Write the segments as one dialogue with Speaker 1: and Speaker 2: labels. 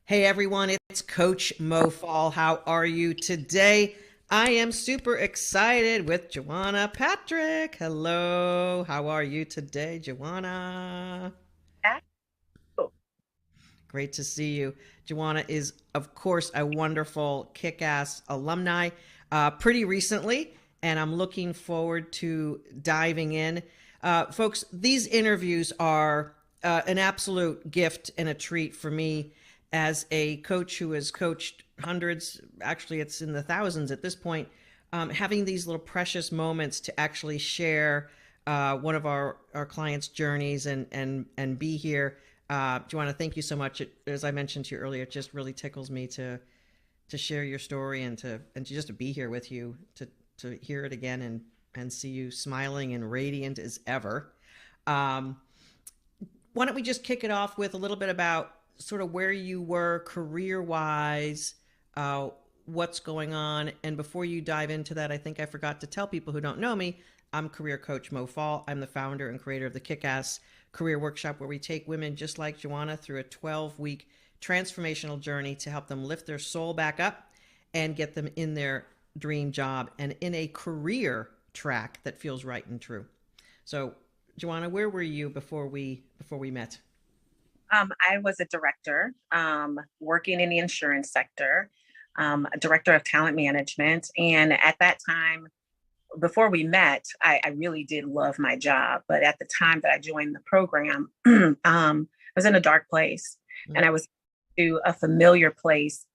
Speaker 1: Hey everyone, it's Coach Mo Fall. How are you today? I am super excited with Jajuana Patrick. Hello, how are you today, Jajuana?
Speaker 2: Oh,
Speaker 1: Great to see you. Jajuana is, of course, a wonderful kick ass alumni pretty recently, and I'm looking forward to diving in. Folks, these interviews are an absolute gift and a treat for me as a coach who has coached hundreds, actually, it's in the thousands at this point. Having these little precious moments to actually share one of our clients' journeys and be here. Joanna, thank you so much. As I mentioned to you earlier, it just really tickles me to share your story and to just to be here with you to hear it again and see you smiling and radiant as ever. Um, why don't we just kick it off with a little bit about sort of where you were career wise, uh, what's going on, and before you dive into that, I think I forgot to tell people who don't know me, I'm career coach Mo Fall. I'm the founder and creator of the Kick-Ass Career Workshop, where we take women just like Joanna through a 12-week transformational journey to help them lift their soul back up and get them in their dream job and in a career track that feels right and true. So, Joanna, where were you before we met?
Speaker 2: I was a director working in the insurance sector, a director of talent management. And at that time, before we met, I really did love my job. But at the time that I joined the program, I was in a dark place and I was to a familiar place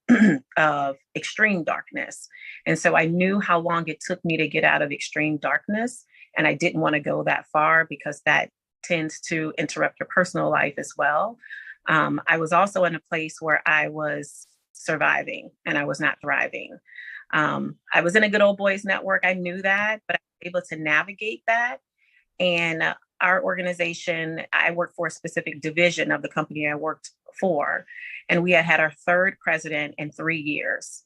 Speaker 2: of extreme darkness. And so I knew how long it took me to get out of extreme darkness. And I didn't want to go that far because that tends to interrupt your personal life as well. I was also in a place where I was surviving and I was not thriving. I was in a good old boys network. I knew that, but I was able to navigate that. And our organization, I worked for a specific division of the company I worked for. And we had had our third president in 3 years.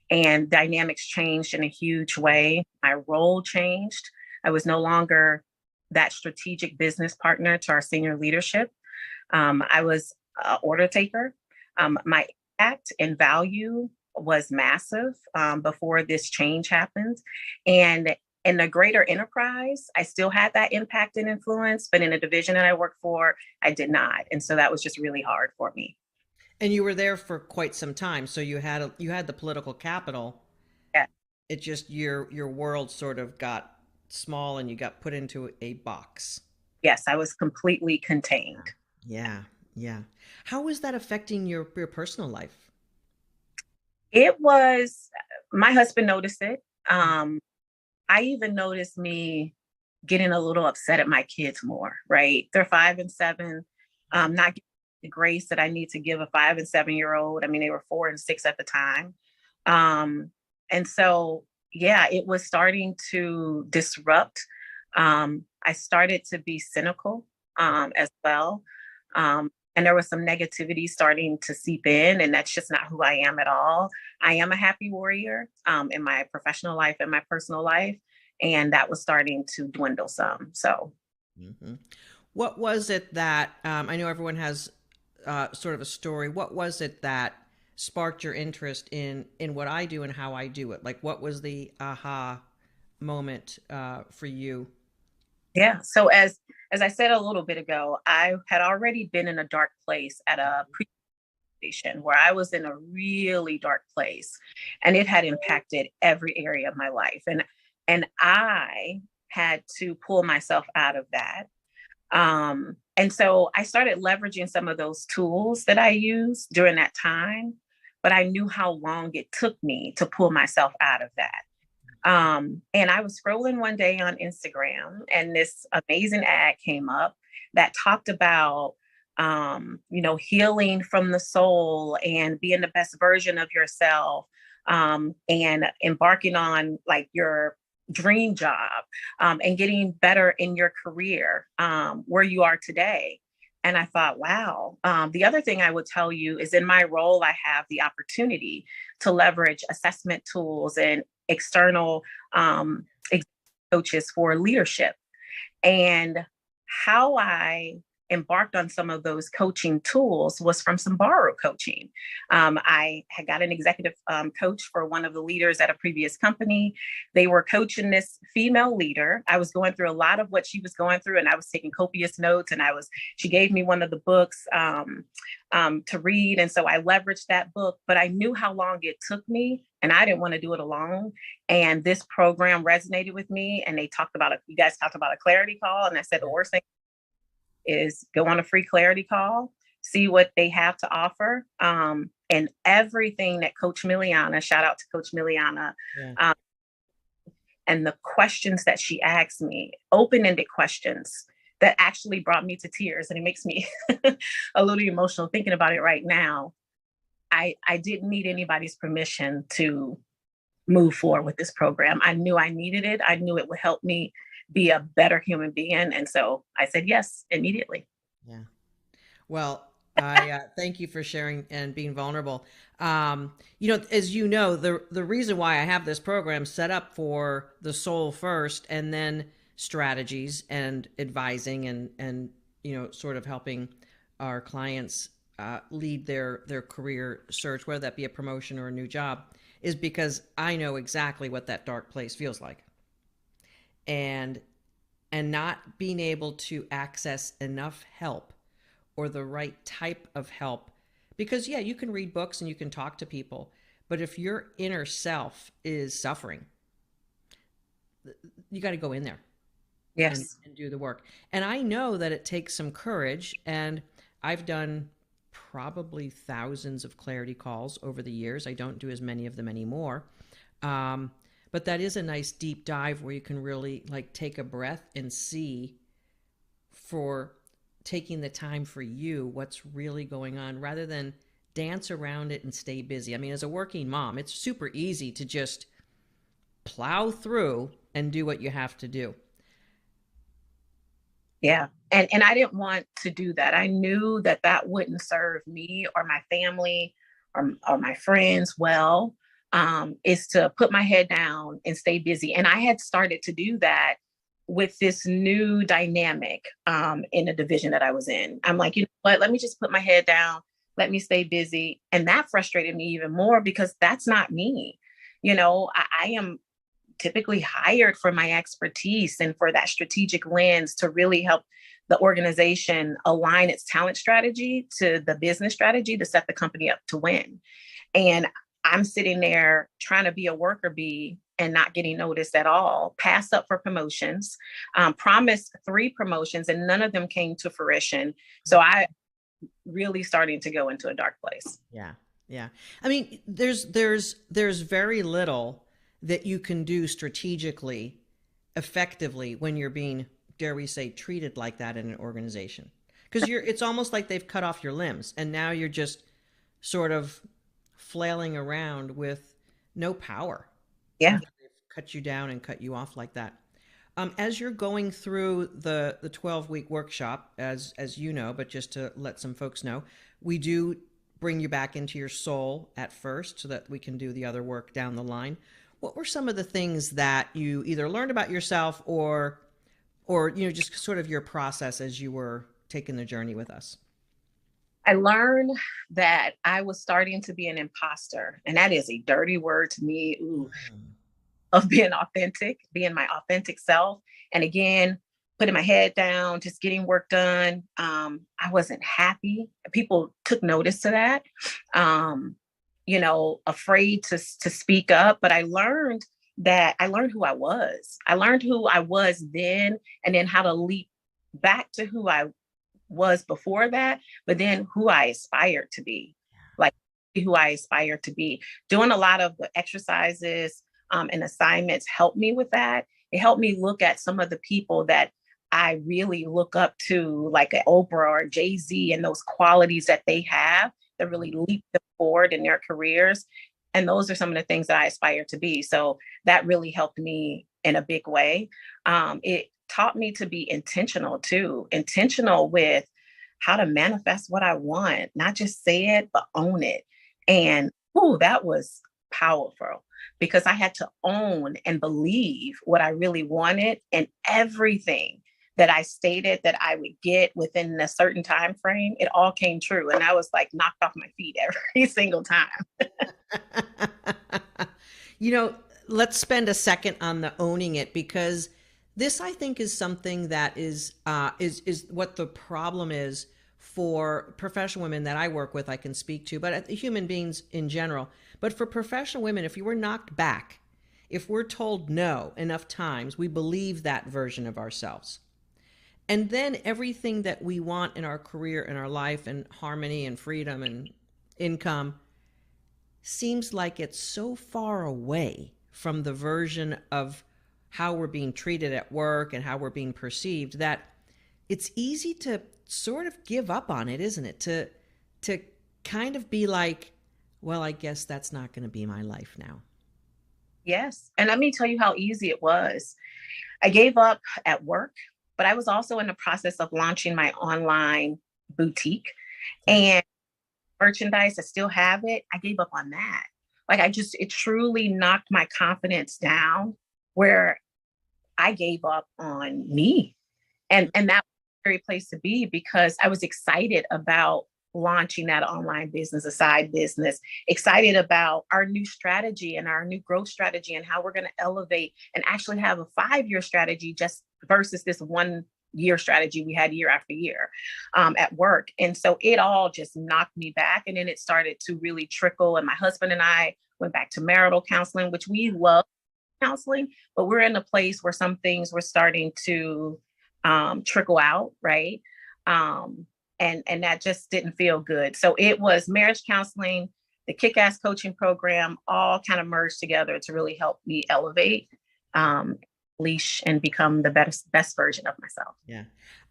Speaker 2: And dynamics changed in a huge way. My role changed. I was no longer that strategic business partner to our senior leadership. I was an order taker. My impact and value was massive before this change happened. And in the greater enterprise, I still had that impact and influence, but in a division that I worked for, I did not. And so that was just really hard for me.
Speaker 1: And you were there for quite some time, so you had the political capital.
Speaker 2: Yeah.
Speaker 1: It just your world sort of got small and you got put into a box.
Speaker 2: Yes, I was completely contained.
Speaker 1: Yeah, yeah. How is that affecting your personal life?
Speaker 2: It was, my husband noticed it. I even noticed me getting a little upset at my kids more, right? They're 5 and 7, not giving the grace that I need to give a 5 and 7 year old. I mean, they were 4 and 6 at the time. Um, and so, yeah, it was starting to disrupt. I started to be cynical as well. And there was some negativity starting to seep in, and that's just not who I am at all. I am a happy warrior in my professional life and my personal life, and that was starting to dwindle some. So,
Speaker 1: Hmm. What was it that I know everyone has sort of a story. What was it that sparked your interest in what I do and how I do it? Like, what was the aha moment for you?
Speaker 2: yeah. So as I said a little bit ago, I had already been in a dark place at a pre-station where I was in a really dark place, and it had impacted every area of my life, and I had to pull myself out of that. And so I started leveraging some of those tools that I used during that time, but I knew how long it took me to pull myself out of that. And I was scrolling one day on Instagram, and this amazing ad came up that talked about, healing from the soul and being the best version of yourself, and embarking on like your dream job, and getting better in your career where you are today. And I thought, wow. The other thing I would tell you is in my role, I have the opportunity to leverage assessment tools and external um, coaches for leadership. And how I embarked on some of those coaching tools was from some borrowed coaching. I had got an executive coach for one of the leaders at a previous company. They were coaching this female leader. I was going through a lot of what she was going through, and I was taking copious notes. And she gave me one of the books to read, and so I leveraged that book. But I knew how long it took me, and I didn't want to do it alone. And this program resonated with me. And you guys talked about a clarity call, and I said the worst thing is go on a free clarity call, see what they have to offer. And everything that Coach Miliana, shout out to Coach Miliana, and the questions that she asked me, open-ended questions that actually brought me to tears. And it makes me a little emotional thinking about it right now. I didn't need anybody's permission to move forward with this program. I knew I needed it. I knew it would help me be a better human being. And so I said yes immediately.
Speaker 1: Yeah. Well, I thank you for sharing and being vulnerable. As you know, the reason why I have this program set up for the soul first, and then strategies and advising and sort of helping our clients lead their career search, whether that be a promotion or a new job, is because I know exactly what that dark place feels like. And not being able to access enough help or the right type of help, because you can read books and you can talk to people, but if your inner self is suffering, you got to go in there.
Speaker 2: Yes.
Speaker 1: And do the work. And I know that it takes some courage, and I've done probably thousands of clarity calls over the years. I don't do as many of them anymore. But that is a nice deep dive where you can really take a breath and see, for taking the time for you, what's really going on, rather than dance around it and stay busy. I mean, as a working mom, it's super easy to just plow through and do what you have to do.
Speaker 2: Yeah. And I didn't want to do that. I knew that wouldn't serve me or my family or my friends well. Is to put my head down and stay busy. And I had started to do that with this new dynamic in the division that I was in. I'm like, you know what, let me just put my head down. Let me stay busy. And that frustrated me even more, because that's not me. I am typically hired for my expertise and for that strategic lens to really help the organization align its talent strategy to the business strategy to set the company up to win. And I'm sitting there trying to be a worker bee and not getting noticed at all, passed up for promotions, promised 3 promotions, and none of them came to fruition. So I really starting to go into a dark place.
Speaker 1: Yeah. Yeah. I mean, there's very little that you can do strategically, effectively, when you're being, dare we say, treated like that in an organization. Because it's almost like they've cut off your limbs, and now you're just sort of flailing around with no power.
Speaker 2: Yeah.
Speaker 1: They've cut you down and cut you off like that. As you're going through the 12-week workshop, as you know, but just to let some folks know, we do bring you back into your soul at first so that we can do the other work down the line. What were some of the things that you either learned about yourself or just sort of your process as you were taking the journey with us?
Speaker 2: I learned that I was starting to be an imposter, and that is a dirty word to me. Of being authentic, being my authentic self. And again, putting my head down, just getting work done. I wasn't happy. People took notice to that. Afraid to speak up. But I learned who I was. I learned who I was then, and then how to leap back to who I was before that, but then who I aspired to be, doing a lot of the exercises and assignments helped me with that. It helped me look at some of the people that I really look up to, like Oprah or Jay-Z, and those qualities that they have that really leap them forward in their careers. And those are some of the things that I aspire to be. So that really helped me in a big way. It taught me to be intentional with how to manifest what I want, not just say it, but own it. And that was powerful, because I had to own and believe what I really wanted, and everything that I stated that I would get within a certain time frame, it all came true. And I was like knocked off my feet every single time.
Speaker 1: You know, let's spend a second on the owning it, because this, I think, is something that is what the problem is for professional women that I work with. I can speak to, but human beings in general. But for professional women, if you were knocked back, if we're told no enough times, we believe that version of ourselves. And then everything that we want in our career, in our life, and harmony and freedom and income seems like it's so far away from the version of how we're being treated at work and how we're being perceived, that it's easy to sort of give up on it, isn't it? To kind of be like, well, I guess that's not going to be my life now.
Speaker 2: Yes. And let me tell you how easy it was. I gave up at work, but I was also in the process of launching my online boutique and merchandise. I still have it. I gave up on that. Like it truly knocked my confidence down where I gave up on me. And that was a very place to be, because I was excited about launching that online business, a side business, excited about our new strategy and our new growth strategy and how we're going to elevate and actually have a 5-year strategy just versus this 1-year strategy we had year after year at work. And so it all just knocked me back. And then it started to really trickle. And my husband and I went back to marital counseling, which we love counseling, but we're in a place where some things were starting to trickle out, right? And that just didn't feel good. So it was marriage counseling, the kick-ass coaching program, all kind of merged together to really help me elevate, leash, and become the best version of myself.
Speaker 1: Yeah.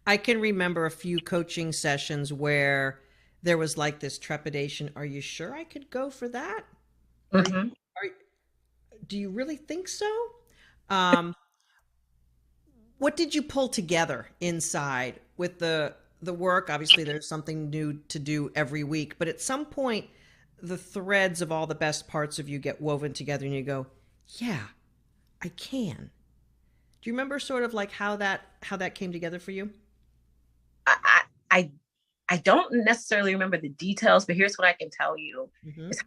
Speaker 1: I can remember a few coaching sessions where there was like this trepidation. Are you sure I could go for that?
Speaker 2: Mm-hmm.
Speaker 1: Do you really think so? Um, what did you pull together inside with the work? Obviously, there's something new to do every week, but at some point, the threads of all the best parts of you get woven together, and you go, "Yeah, I can." Do you remember sort of like how that came together for you?
Speaker 2: I, I I don't necessarily remember the details, but here's what I can tell you:
Speaker 1: Mm-hmm.
Speaker 2: is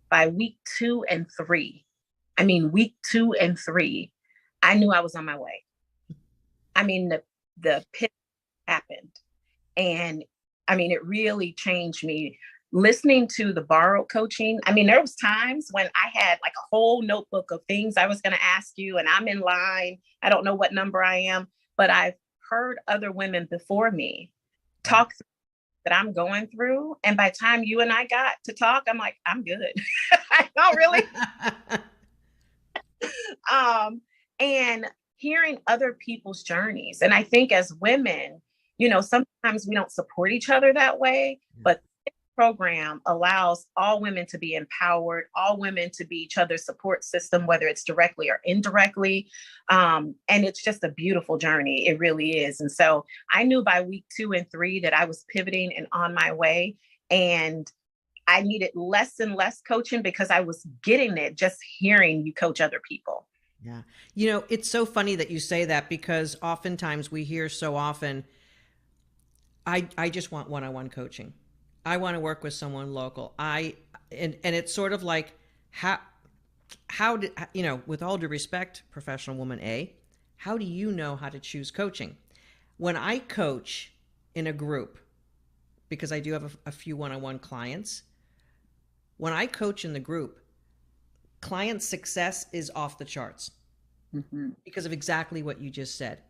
Speaker 2: by week 2 and 3, I mean week 2 and 3, I knew I was on my way. I mean the pit happened, and I mean it really changed me. Listening to the borrowed coaching, I mean there was times when I had like a whole notebook of things I was going to ask you, and I'm in line. I don't know what number I am, but I've heard other women before me talk that I'm going through. And by the time you and I got to talk, I'm like, I'm good. I don't really. Um, and hearing other people's journeys. And I think as women, sometimes we don't support each other that way, but this program allows all women to be empowered, all women to be each other's support system, whether it's directly or indirectly. And it's just a beautiful journey. It really is. And so I knew by week 2 and 3 that I was pivoting and on my way. And I needed less and less coaching because I was getting it just hearing you coach other people.
Speaker 1: Yeah. You know, it's so funny that you say that, because oftentimes we hear so often, I just want one-on-one coaching. I want to work with someone local. And it's sort of like, how did, with all due respect, professional woman A, how do you know how to choose coaching? When I coach in a group, because I do have a few one-on-one clients, when I coach in the group, client success is off the charts because of exactly what you just said.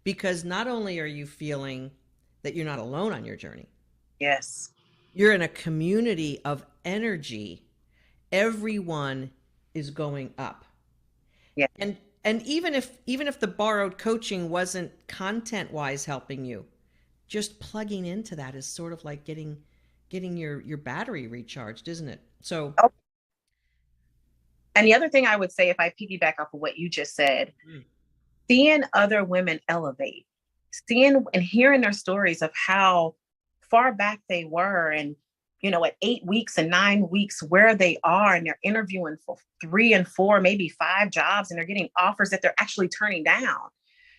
Speaker 1: Because not only are you feeling that you're not alone on your journey,
Speaker 2: Yes.
Speaker 1: you're in a community of energy. Everyone is going up.
Speaker 2: Yeah.
Speaker 1: And even if the borrowed coaching wasn't content-wise helping you, just plugging into that is sort of like getting your battery recharged, isn't it? So,
Speaker 2: Oh, and the other thing I would say, if I piggyback off of what you just said, seeing other women elevate, seeing and hearing their stories of how far back they were, and at 8 weeks and 9 weeks where they are, and they're interviewing for 3 and 4, maybe 5 jobs, and they're getting offers that they're actually turning down.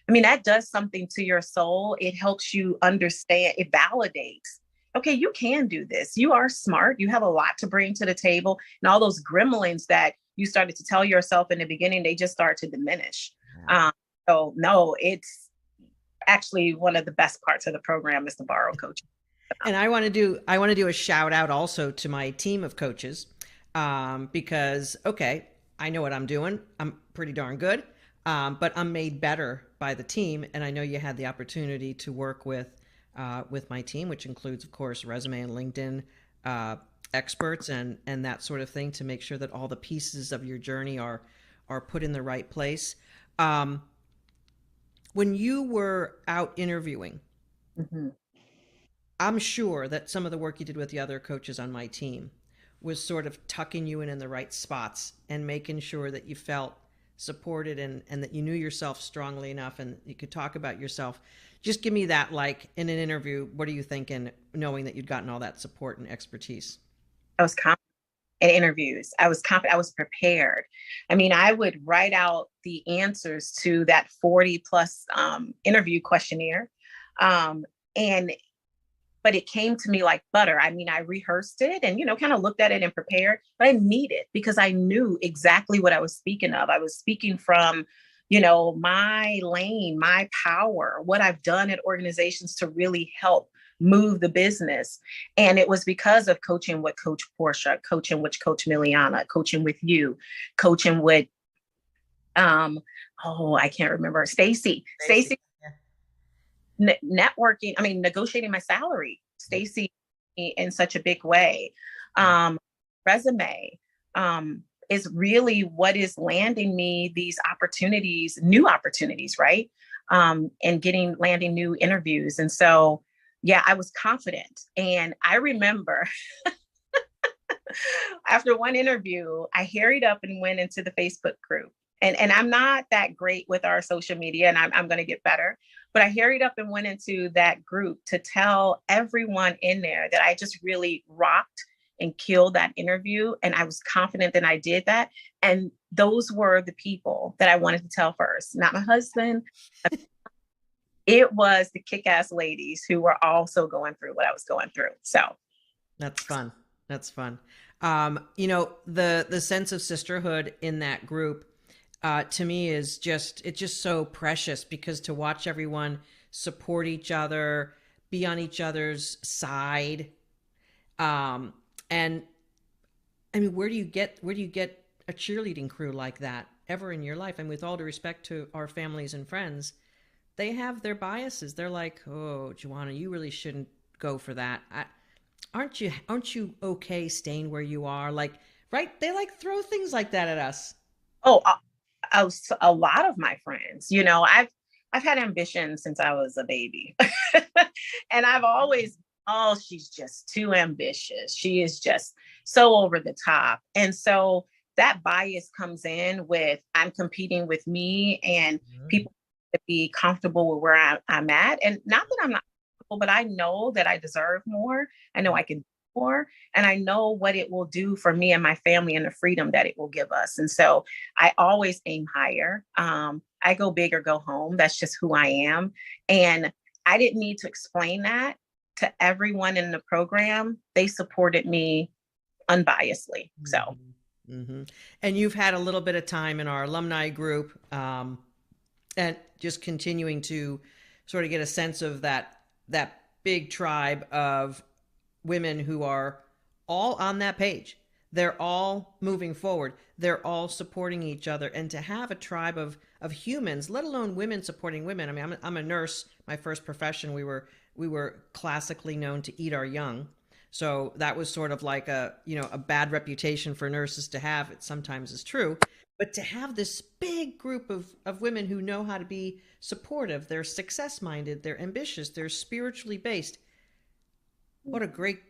Speaker 2: I mean, that does something to your soul. It helps you understand, it validates. Okay, you can do this. You are smart. You have a lot to bring to the table. And all those gremlins that you started to tell yourself in the beginning, they just start to diminish.
Speaker 1: Yeah.
Speaker 2: So no, it's actually one of the best parts of the program is the borrow coaching.
Speaker 1: And I want to do a shout out also to my team of coaches, because okay, I know what I'm doing. I'm pretty darn good, but I'm made better by the team. And I know you had the opportunity to work with my team, which includes, of course, resume and LinkedIn experts and that sort of thing, to make sure that all the pieces of your journey are put in the right place. Um, when you were out interviewing,
Speaker 2: Mm-hmm.
Speaker 1: I'm sure that some of the work you did with the other coaches on my team was sort of tucking you in the right spots and making sure that you felt supported, and that you knew yourself strongly enough and you could talk about yourself. Just give me that, like in an interview, what are you thinking, knowing that you'd gotten all that support and expertise?
Speaker 2: I was confident in interviews. I was confident. I was prepared. I mean, I would write out the answers to that 40 plus interview questionnaire. Um, and but it came to me like butter. I mean, I rehearsed it and, kind of looked at it and prepared, but I need it because I knew exactly what I was speaking of. I was speaking from, my lane, my power, what I've done at organizations to really help move the business. And it was because of coaching with Coach Portia, coaching with Coach Miliana, coaching with you, coaching with, I can't remember, Stacy, networking, I mean, negotiating my salary, Stacy, in such a big way. Resume is really what is landing me these opportunities, new opportunities, right? And landing new interviews. And so, yeah, I was confident. And I remember after one interview, I hurried up and went into the Facebook group. And I'm not that great with our social media, and I'm going to get better. But I hurried up and went into that group to tell everyone in there that I just really rocked and killed that interview. And I was confident that I did that. And those were the people that I wanted to tell first, not my husband. It was the kick-ass ladies who were also going through what I was going through. So
Speaker 1: That's fun. That's fun. The sense of sisterhood in that group, to me, it's just so precious, because to watch everyone support each other, be on each other's side, and I mean, where do you get a cheerleading crew like that ever in your life? And with all due respect to our families and friends, they have their biases. They're like, "Oh, Jajuana, you really shouldn't go for that. Aren't you okay staying where you are?" Like, right? They like throw things like that at us.
Speaker 2: oh, a lot of my friends, I've had ambition since I was a baby. And I've always, oh, she's just too ambitious. She is just so over the top. And so that bias comes in with I'm competing with me, and
Speaker 1: Mhm.
Speaker 2: people to be comfortable with where I'm at. And not that I'm not comfortable, but I know that I deserve more. I know I can do more. And I know what it will do for me and my family and the freedom that it will give us. And so I always aim higher. I go big or go home. That's just who I am. And I didn't need to explain that to everyone in the program. They supported me unbiasedly. So
Speaker 1: Hmm. And you've had a little bit of time in our alumni group, and just continuing to sort of get a sense of that big tribe of women who are all on that page. They're all moving forward. They're all supporting each other. And to have a tribe of humans, let alone women supporting women. I mean, I'm a nurse. My first profession, we were classically known to eat our young. So that was sort of like a bad reputation for nurses to have. It sometimes is true. But to have this big group of women who know how to be supportive, they're success minded, they're ambitious, they're spiritually based. What a great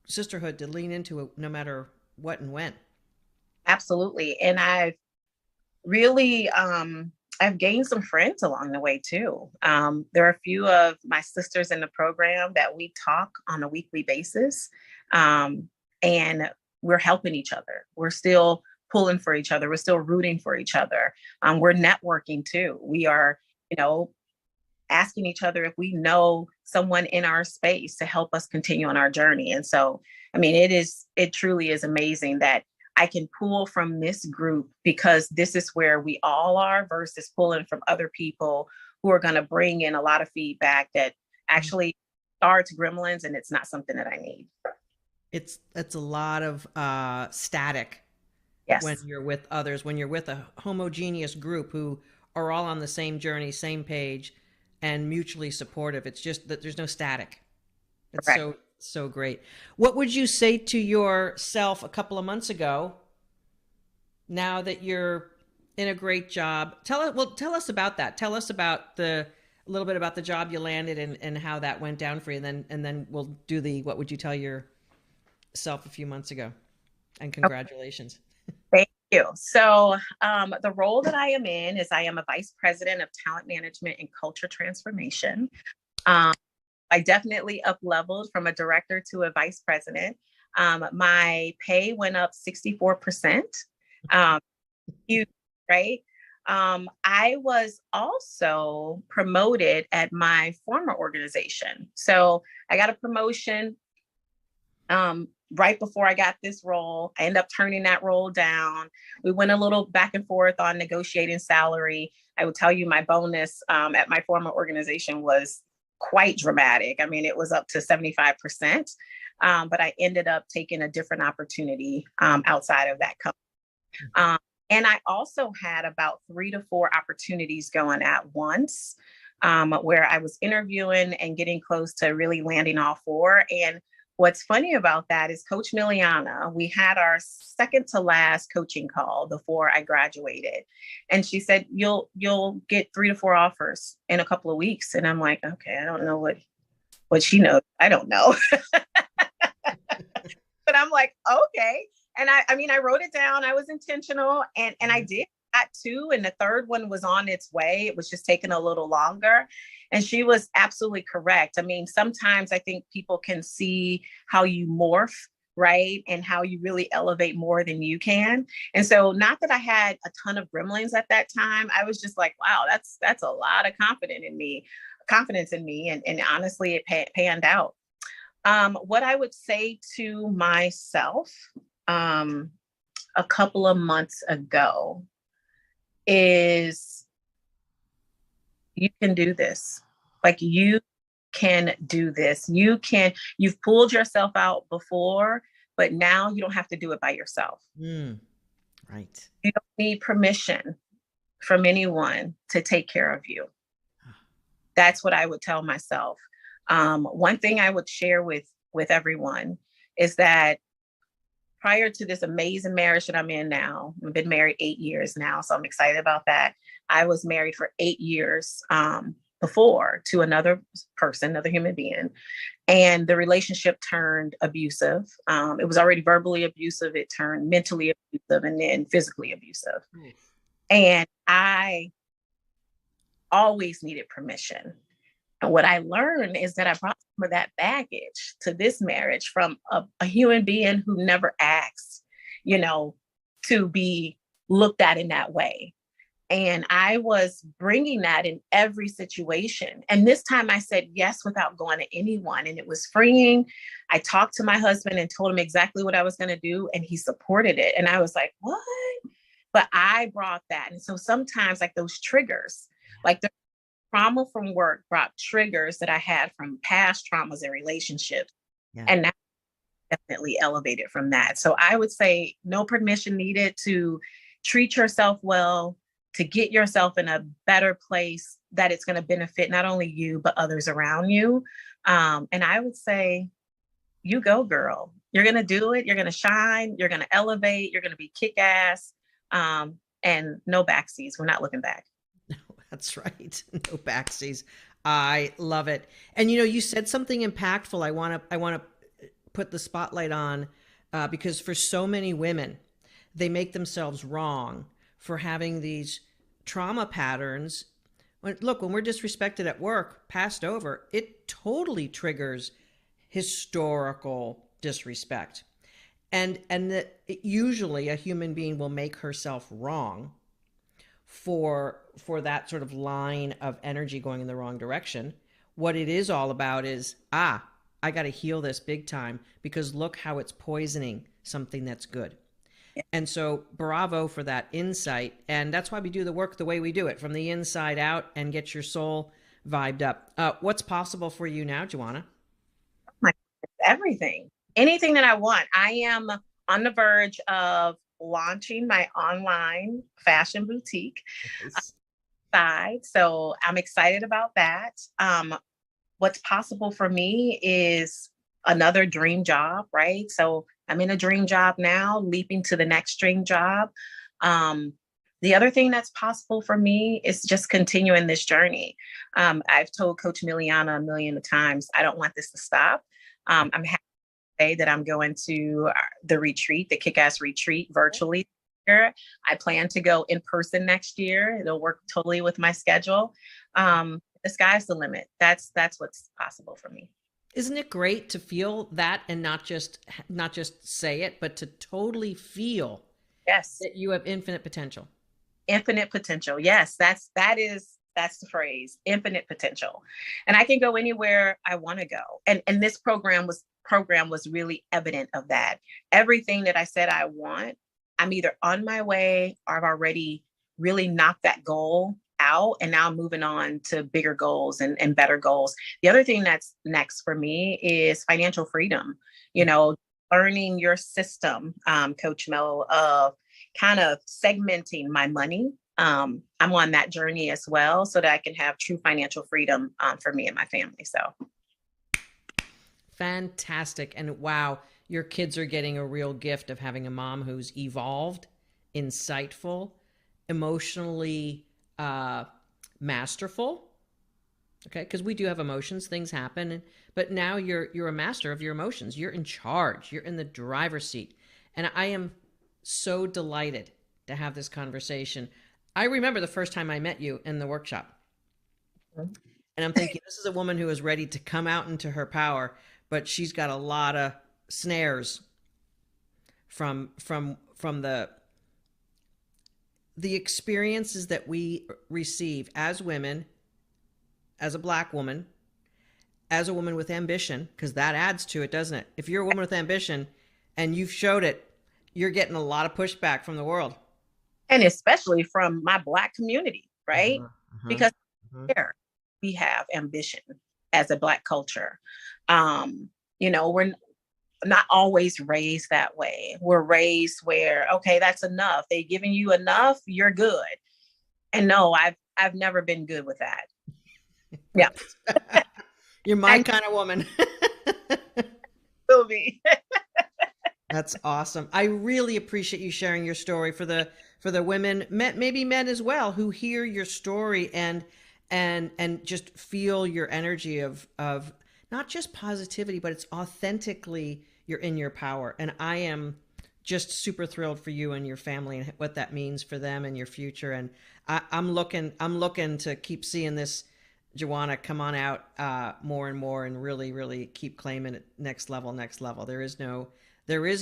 Speaker 1: sisterhood to lean into, no matter what and when.
Speaker 2: absolutely. And really I've gained some friends along the way too. There are a few of my sisters in the program that we talk on a weekly basis, and we're helping each other. We're still pulling for each other. We're still rooting for each other. We're networking too. We are you know, asking each other if we know someone in our space to help us continue on our journey. And so, I mean, it truly is amazing that I can pull from this group because this is where we all are versus pulling from other people who are going to bring in a lot of feedback that actually starts gremlins, and it's not something that I need.
Speaker 1: It's a lot of static when
Speaker 2: Yes,
Speaker 1: you're with others, when you're with a homogeneous group who are all on the same journey, same page, and mutually supportive. It's just that there's no static. It's
Speaker 2: correct.
Speaker 1: so great. What would you say to yourself a couple of months ago, now that you're in a great job? Tell us about that. Tell us about a little bit about the job you landed and how that went down for you. And then we'll do the what would you tell yourself a few months ago? And congratulations.
Speaker 2: Thank you. So, the role that I am in is I am a vice president of talent management and culture transformation. Um, I definitely up leveled from a director to a vice president. My pay went up 64%. Um, huge, right? I was also promoted at my former organization. So I got a promotion right before I got this role. I ended up turning that role down. We went a little back and forth on negotiating salary. I will tell you my bonus at my former organization was quite dramatic. I mean, it was up to 75%. But I ended up taking a different opportunity outside of that company. And I also had about 3 to 4 opportunities going at once, where I was interviewing and getting close to really landing all 4. And what's funny about that is Coach Miliana, we had our second to last coaching call before I graduated. And she said, you'll get 3 to 4 offers in a couple of weeks. And I'm like, okay, I don't know what she knows. I don't know. But I'm like, okay. And I mean, I wrote it down. I was intentional, and I did that too. And the third one was on its way. It was just taking a little longer. And she was absolutely correct. I mean, sometimes I think people can see how you morph, right? And how you really elevate more than you can. And so, not that I had a ton of gremlins at that time, I was just like, wow, that's a lot of confidence in me. And honestly, it panned out. What I would say to myself a couple of months ago is you can do this. Like, you can do this. You've pulled yourself out before, but now you don't have to do it by yourself.
Speaker 1: Right.
Speaker 2: You don't need permission from anyone to take care of you. That's what I would tell myself. One thing I would share with everyone is that prior to this amazing marriage that I'm in now, I've been married 8 years now, so I'm excited about that. I was married for 8 years before to another person, another human being, and the relationship turned abusive. It was already verbally abusive, it turned mentally abusive, and then physically abusive. And I always needed permission. And what I learned is that I brought some of that baggage to this marriage from a human being who never asked, to be looked at in that way. And I was bringing that in every situation. And this time I said yes without going to anyone. And it was freeing. I talked to my husband and told him exactly what I was going to do. And he supported it. And I was like, what? But I brought that. And so sometimes, like, those triggers, like the trauma from work brought triggers that I had from past traumas and relationships.
Speaker 1: Yeah.
Speaker 2: And that definitely elevated from that. So I would say no permission needed to treat yourself well, to get yourself in a better place that it's going to benefit not only you, but others around you. And I would say, you go, girl. You're going to do it. You're going to shine. You're going to elevate. You're going to be kick ass. And no backseas. We're not looking back.
Speaker 1: That's right. No backsies. I love it. And you said something impactful. I want to put the spotlight on because for so many women, they make themselves wrong for having these trauma patterns. When we're disrespected at work, passed over, it totally triggers historical disrespect. And that usually a human being will make herself wrong for that sort of line of energy going in the wrong direction. What it is all about is, I got to heal this big time because look how it's poisoning something that's good. And so, bravo for that insight. And that's why we do the work the way we do it, from the inside out, and get your soul vibed up. What's possible for you now, Jajuana?
Speaker 2: My everything, anything that I want. I am on the verge of launching my online fashion boutique
Speaker 1: Nice.
Speaker 2: side. So I'm excited about that. What's possible for me is another dream job, right? So I'm in a dream job now, leaping to the next dream job. Um, the other thing that's possible for me is just continuing this journey. I've told Coach Miliana a million of times, I don't want this to stop. I'm happy to say that I'm going to the retreat, the Kick-Ass Retreat virtually. I plan to go in person next year. It'll work totally with my schedule. The sky's the limit. That's what's possible for me.
Speaker 1: Isn't it great to feel that and not just say it, but to totally feel
Speaker 2: Yes.
Speaker 1: that you have infinite potential?
Speaker 2: Infinite potential. Yes, that's the phrase, infinite potential. And I can go anywhere I want to go. And this program was really evident of that. Everything that I said I want, I'm either on my way or I've already really knocked that goal out. And now I'm moving on to bigger goals and better goals. The other thing that's next for me is financial freedom, learning your system, Coach Mel, of kind of segmenting my money. I'm on that journey as well so that I can have true financial freedom for me and my family. So
Speaker 1: Fantastic. And wow, your kids are getting a real gift of having a mom who's evolved, insightful, emotionally masterful. Okay, because we do have emotions, things happen, but now you're a master of your emotions. You're in charge. You're in the driver's seat. And I am so delighted to have this conversation. I remember the first time I met you in the workshop. And I'm thinking, this is a woman who is ready to come out into her power, but she's got a lot of snares from the experiences that we receive as women, as a Black woman, as a woman with ambition, because that adds to it, doesn't it? If you're a woman with ambition and you've showed it, you're getting a lot of pushback from the world.
Speaker 2: and especially from my Black community, right?
Speaker 1: Uh-huh, uh-huh,
Speaker 2: Because
Speaker 1: uh-huh.
Speaker 2: here we have ambition as a Black culture. We're not always raised that way. We're raised where, okay, that's enough. They've given you enough, you're good. And no, I've never been good with that. Yeah.
Speaker 1: You're my kind of woman.
Speaker 2: Will be.
Speaker 1: That's awesome. I really appreciate you sharing your story for the women, maybe men as well, who hear your story and just feel your energy of not just positivity, but it's authentically you're in your power. And I am just super thrilled for you and your family and what that means for them and your future. And I'm looking to keep seeing this, Jajuana, come on out more and more and really, really keep claiming it next level, next level. There is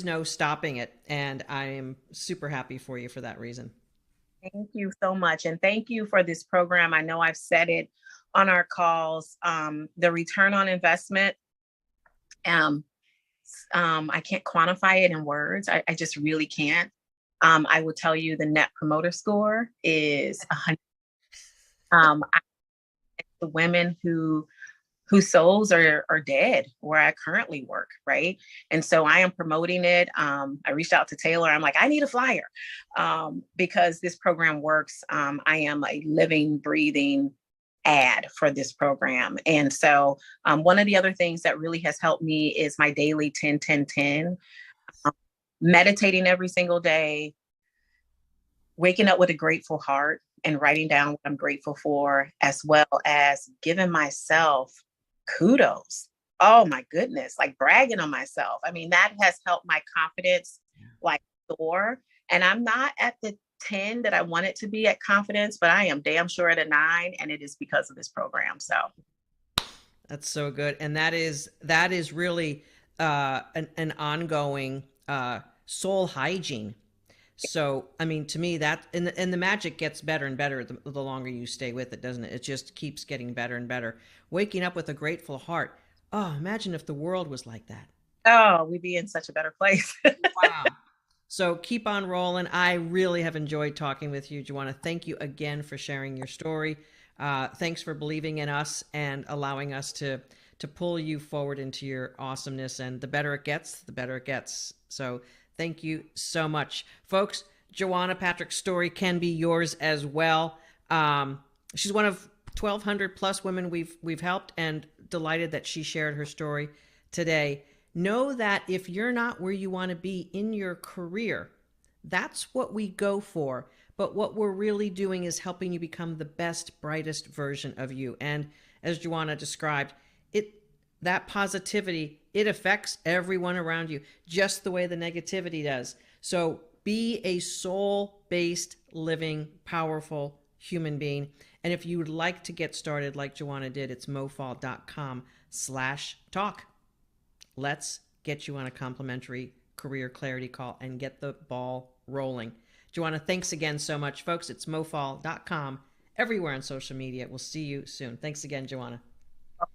Speaker 1: no stopping it. And I am super happy for you for that reason.
Speaker 2: Thank you so much. And thank you for this program. I know I've said it on our calls. The return on investment, I can't quantify it in words. I just really can't. I will tell you the net promoter score is 100. The women whose souls are dead where I currently work, right? And so I am promoting it. I reached out to Taylor. I'm like, I need a flyer because this program works. I am a living, breathing ad for this program. And so one of the other things that really has helped me is my daily 10-10-10, meditating every single day, waking up with a grateful heart and writing down what I'm grateful for, as well as giving myself kudos. Oh my goodness, like bragging on myself. I mean, that has helped my confidence like soar. And I'm not at the 10 that I want it to be at confidence, but I am damn sure at a 9, and it is because of this program. So
Speaker 1: that's so good. And that is really an ongoing soul hygiene. So, I mean, to me, that and the magic gets better and better the longer you stay with it, doesn't it? It just keeps getting better and better. Waking up with a grateful heart. Oh, imagine if the world was like that.
Speaker 2: Oh, we'd be in such a better place.
Speaker 1: Wow. So keep on rolling. I really have enjoyed talking with you, Jajuana. Thank you again for sharing your story. Thanks for believing in us and allowing us to pull you forward into your awesomeness. And the better it gets, the better it gets. So thank you so much, folks. Jajuana Patrick's story can be yours as well. She's one of 1,200 plus women we've helped, and delighted that she shared her story today. Know that if you're not where you want to be in your career, that's what we go for. But what we're really doing is helping you become the best, brightest version of you. And as Jajuana described, that positivity, it affects everyone around you, just the way the negativity does. So be a soul-based, living, powerful human being. And if you would like to get started like Jajuana did, it's mofall.com/talk. Let's get you on a complimentary career clarity call and get the ball rolling. Jajuana, thanks again so much. Folks, it's mofall.com, everywhere on social media. We'll see you soon. Thanks again, Jajuana.